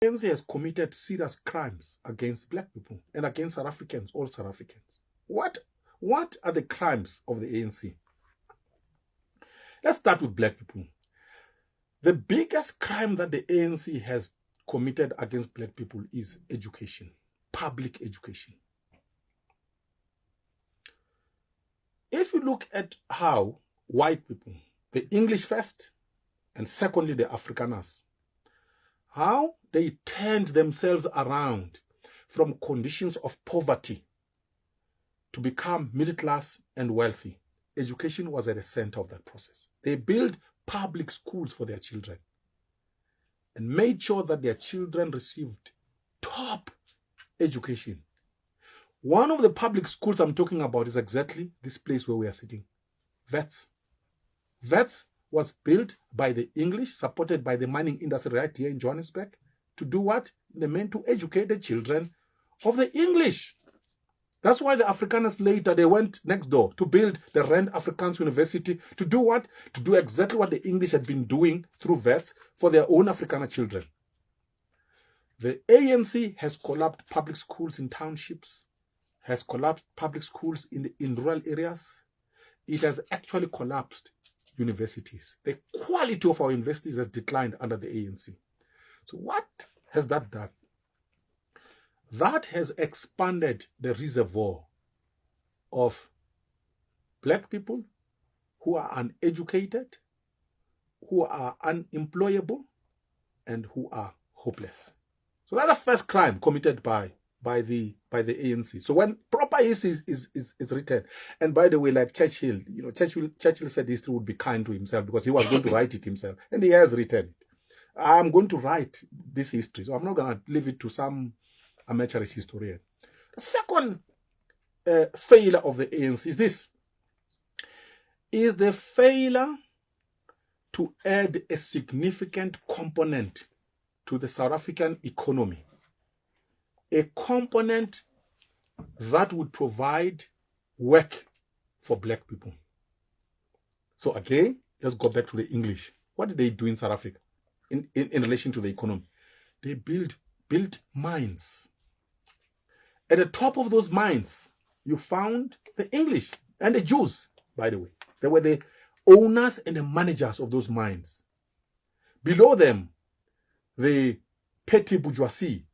ANC has committed serious crimes against black people and against South Africans, all South Africans. What are the crimes of the ANC? Let's start with black people. The biggest crime that the ANC has committed against black people is education, public education. If you look at how white people, the English first, and secondly the Afrikaners, how they turned themselves around from conditions of poverty to become middle class and wealthy. Education was at the center of that process. They built public schools for their children and made sure that their children received top education. One of the public schools I'm talking about is exactly this place where we are sitting, Wits. Wits was built by the English, supported by the mining industry right here in Johannesburg, to do what? They meant to educate the children of the English. That's why the Afrikaners later, they went next door to build the Rand Afrikaans University to do what? To do exactly what the English had been doing through Wits for their own Afrikaner children. The ANC has collapsed public schools in townships, has collapsed public schools in rural areas. It has actually collapsed universities. The quality of our universities has declined under the ANC. So what has that done? That has expanded the reservoir of black people who are uneducated, who are unemployable, and who are hopeless. So that's the first crime committed by the ANC. So when proper history is written, and by the way, like Churchill, Churchill said history would be kind to himself because he was going to write it himself, and he has written it. I'm going to write this history, so I'm not going to leave it to some amateurish historian. The second failure of the ANC is this: is the failure to add a significant component to the South African economy, a component that would provide work for black people. So again, let's go back to the English. What did they do in South Africa in relation to the economy? They built mines. At the top of those mines, you found the English and the Jews, by the way. They were the owners and the managers of those mines. Below them, the petty bourgeoisie,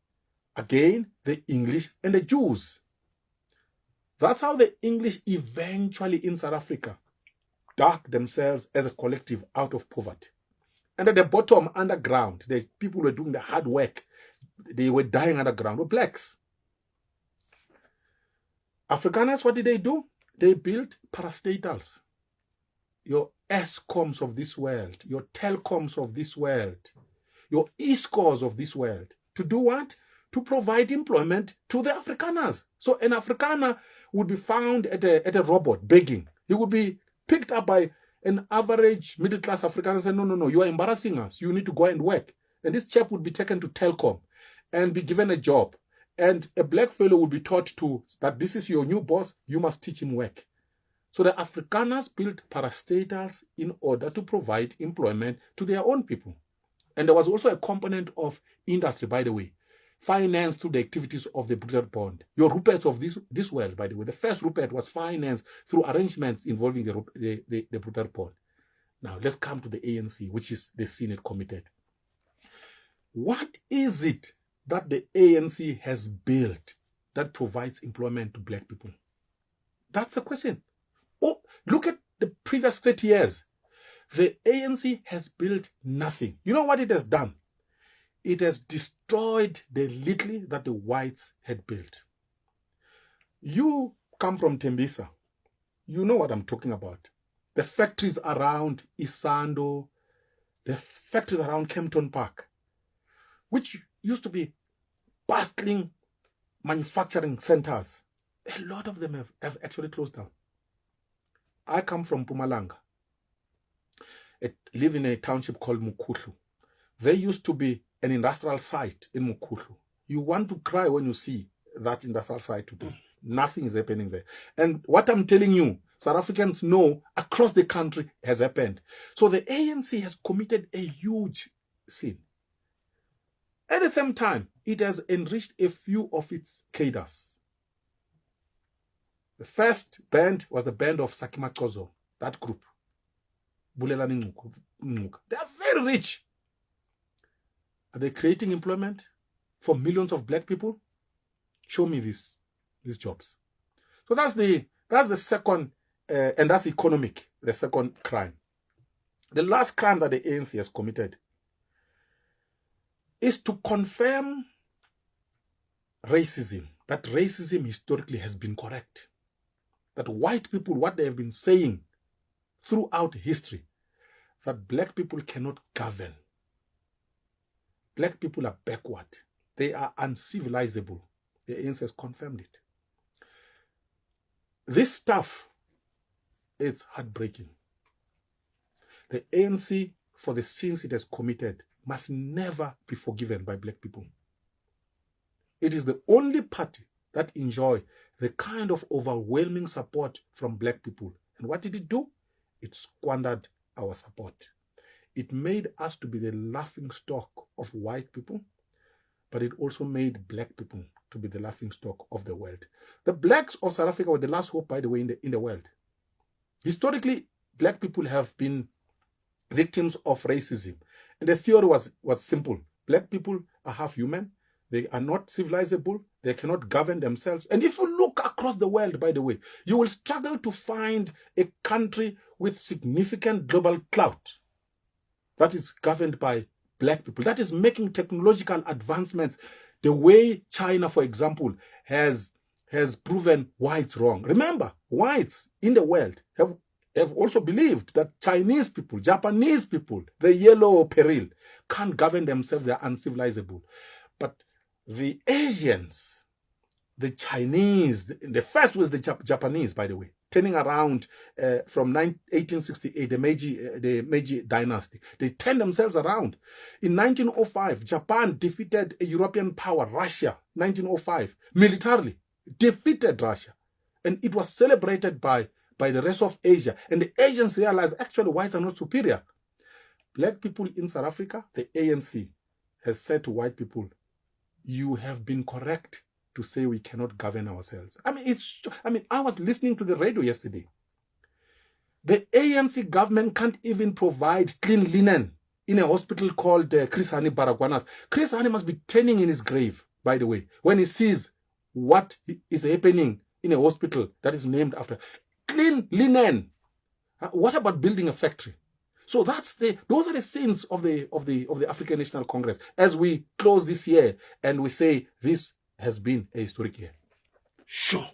again, the English and the Jews. That's how the English eventually in South Africa dug themselves as a collective out of poverty. And at the bottom, underground, the people who were doing the hard work, they were dying underground, were blacks. Afrikaners, what did they do? They built parastatals. Your Escoms of this world, your Telcoms of this world, your Escors of this world. To do what? To provide employment to the Afrikaners. So an Afrikaner would be found at a robot begging. He would be picked up by an average middle-class Afrikaner and say, no, you are embarrassing us. You need to go and work. And this chap would be taken to Telkom and be given a job. And a black fellow would be taught that this is your new boss, you must teach him work. So the Afrikaners built parastatals in order to provide employment to their own people. And there was also a component of industry, by the way, financed through the activities of the Bruther Bond. Your Ruperts of this world, by the way, the first Rupert was financed through arrangements involving the Bruther Bond. Now, let's come to the ANC, which is the sin it committed. What is it that the ANC has built that provides employment to black people? That's the question. Oh, look at the previous 30 years. The ANC has built nothing. You know what it has done? It has destroyed the little that the whites had built. You come from Tembisa. You know what I'm talking about. The factories around Isando, the factories around Kempton Park, which used to be bustling manufacturing centers. A lot of them have actually closed down. I come from Mpumalanga. I live in a township called Mukhuhlu. There used to be an industrial site in Mukhuhlu. You want to cry when you see that industrial site today. Nothing is happening there. And what I'm telling you, South Africans know across the country has happened. So the ANC has committed a huge sin. At the same time, it has enriched a few of its cadres. The first band was the band of Sakima Kozo, that group. Bulelani Ncuka. They are very rich. Are they creating employment for millions of black people? Show me these jobs. So that's the second, and that's economic, the second crime. The last crime that the ANC has committed is to confirm racism, that racism historically has been correct. That white people, what they have been saying throughout history, that black people cannot govern. Black people are backward. They are uncivilizable. The ANC has confirmed it. This stuff, it's heartbreaking. The ANC, for the sins it has committed, must never be forgiven by black people. It is the only party that enjoys the kind of overwhelming support from black people. And what did it do? It squandered our support. It made us to be the laughing stock of white people, but it also made black people to be the laughing stock of the world. The blacks of South Africa were the last hope, by the way, in the world. Historically, black people have been victims of racism. And the theory was simple. Black people are half human. They are not civilizable. They cannot govern themselves. And if you look across the world, by the way, you will struggle to find a country with significant global clout that is governed by black people, that is making technological advancements the way China, for example, has proven whites wrong. Remember, whites in the world have also believed that Chinese people, Japanese people, the yellow peril, can't govern themselves. They are uncivilizable. But the Asians, the Chinese, the first was the Japanese, by the way, turning around from 1868, the Meiji dynasty. They turned themselves around. In 1905, Japan defeated a European power, Russia, 1905, militarily, defeated Russia. And it was celebrated by the rest of Asia. And the Asians realized, actually, whites are not superior. Black people in South Africa, the ANC has said to white people, you have been correct to say we cannot govern ourselves. I was listening to the radio yesterday. The ANC government can't even provide clean linen in a hospital called Chris Hani Baragwanath. Chris Hani must be turning in his grave, by the way, when he sees what is happening in a hospital that is named after. Clean linen. What about building a factory? So those are the sins of the African National Congress as we close this year and we say this has been a historic year. Sure.